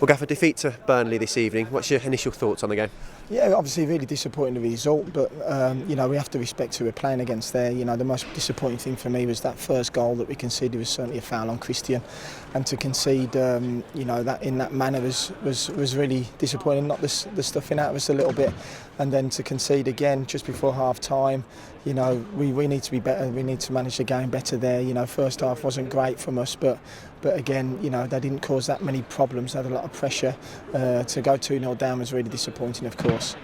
We'll go for defeat to Burnley this evening. What's your initial thoughts on the game? Yeah, obviously really disappointing the result, but we have to respect who we're playing against there. The most disappointing thing for me was that first goal that we conceded was certainly a foul on Christian, and to concede that in that manner was really disappointing. Not the stuffing out of us a little bit, and then to concede again just before half time. We need to be better. We need to manage the game better there. First half wasn't great from us, but again, they didn't cause that many problems. They had a lot of pressure. To go 2-0 down was really disappointing, of course.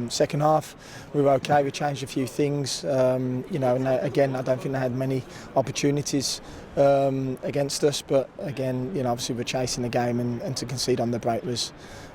Second half, we were okay. We changed a few things. And again, I don't think they had many opportunities against us. But again, obviously we're chasing the game, and to concede on the break was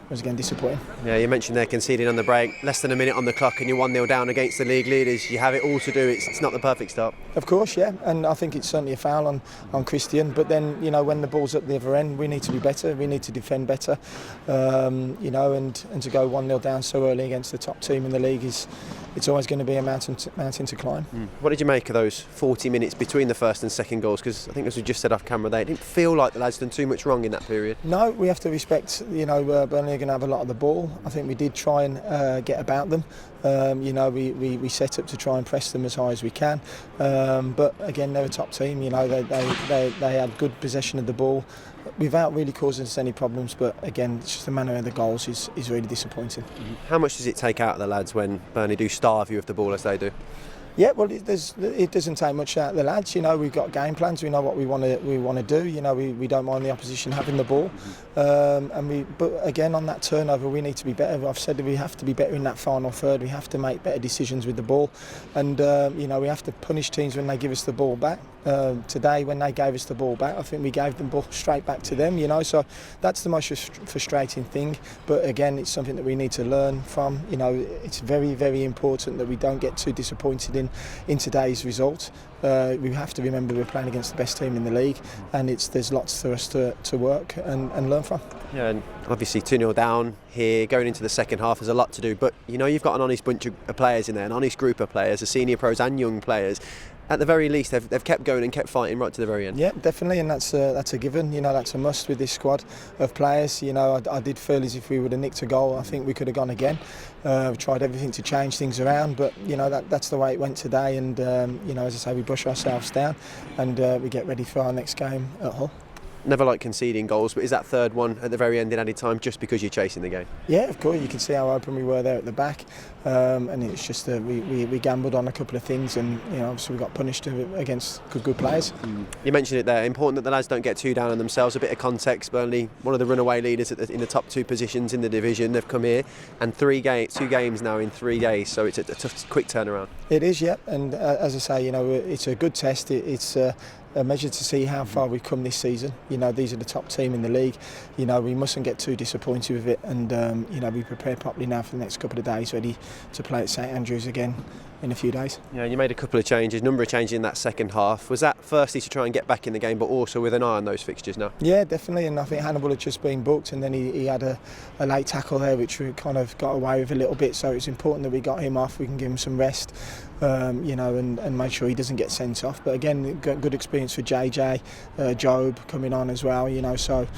again disappointing. Yeah, you mentioned they're conceding on the break, less than a minute on the clock, and you're 1-0 down against the league leaders. You have it all to do. It's not the perfect start. Of course, yeah, and I think it's certainly a foul on Christian. But then, when the ball's at the other end, we need to be better. We need to defend better. And to go 1-0 down so early against the top team in the league it's always going to be a mountain to climb. What did you make of those 40 minutes between the first and second goals? Because I think, as we just said off camera, they didn't feel like the lads done too much wrong in that period. No, we have to respect. Burnley are going to have a lot of the ball. I think we did try and get about them. We set up to try and press them as high as we can. But again, they're a top team. They had good possession of the ball without really causing us any problems. But again, it's just the manner of the goals is really disappointing. How much does it take out of the lads when Burnley do starve you of the ball as they do? Yeah, well, it doesn't take much out of the lads. We've got game plans. We know what we want to do. We don't mind the opposition having the ball. But again, on that turnover, we need to be better. I've said that we have to be better in that final third. We have to make better decisions with the ball, and we have to punish teams when they give us the ball back. Today, when they gave us the ball back, I think we gave the ball straight back to them. So that's the most frustrating thing. But again, it's something that we need to learn from. It's very, very important that we don't get too disappointed in today's result. We have to remember we're playing against the best team in the league, and there's lots for us to work and learn from. Yeah, and obviously 2-0 down here, going into the second half, there's a lot to do, but you've got an honest bunch of players in there, an honest group of players, the senior pros and young players. At the very least, they've kept going and kept fighting right to the very end. Yeah, definitely, and that's a given. That's a must with this squad of players. I did feel as if we would have nicked a goal. I think we could have gone again. We tried everything to change things around, but that's the way it went today. And as I say, we brush ourselves down, and we get ready for our next game at Hull. Never like conceding goals, but is that third one at the very end in added time just because you're chasing the game? Yeah, of course. You can see how open we were there at the back, and it's just that we gambled on a couple of things, and obviously we got punished against good players. You mentioned it there. Important that the lads don't get too down on themselves. A bit of context: Burnley, one of the runaway leaders in the top two positions in the division. They've come here, and two games now in 3 days. So it's a tough, quick turnaround. It is, yeah. And as I say, it's a good test. It's a measure to see how far we've come this season. These are the top team in the league. We mustn't get too disappointed with it, and we prepare properly now for the next couple of days, ready to play at St Andrews again in a few days. Yeah, you made a couple of changes, number of changes in that second half. Was that firstly to try and get back in the game, but also with an eye on those fixtures now? Yeah, definitely, and I think Hannibal had just been booked, and then he had a late tackle there, which we kind of got away with a little bit, so it's important that we got him off. We can give him some rest, and make sure he doesn't get sent off. But again, good experience for JJ, Job coming on as well, so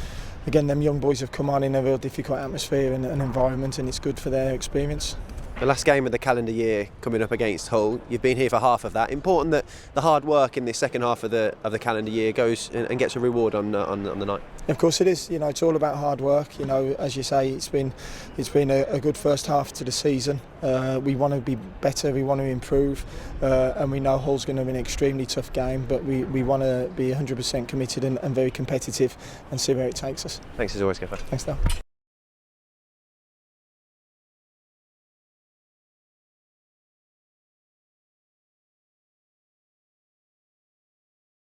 again, them young boys have come on in a real difficult atmosphere and environment, and it's good for their experience. The last game of the calendar year coming up against Hull. You've been here for half of that. Important that the hard work in this second half of the calendar year goes and gets a reward on the night. Of course it is. It's all about hard work. As you say, it's been a good first half to the season. We want to be better. We want to improve, and we know Hull's going to be an extremely tough game. But we want to be 100% committed and very competitive, and see where it takes us. Thanks as always, Gaffer. Thanks, Dale.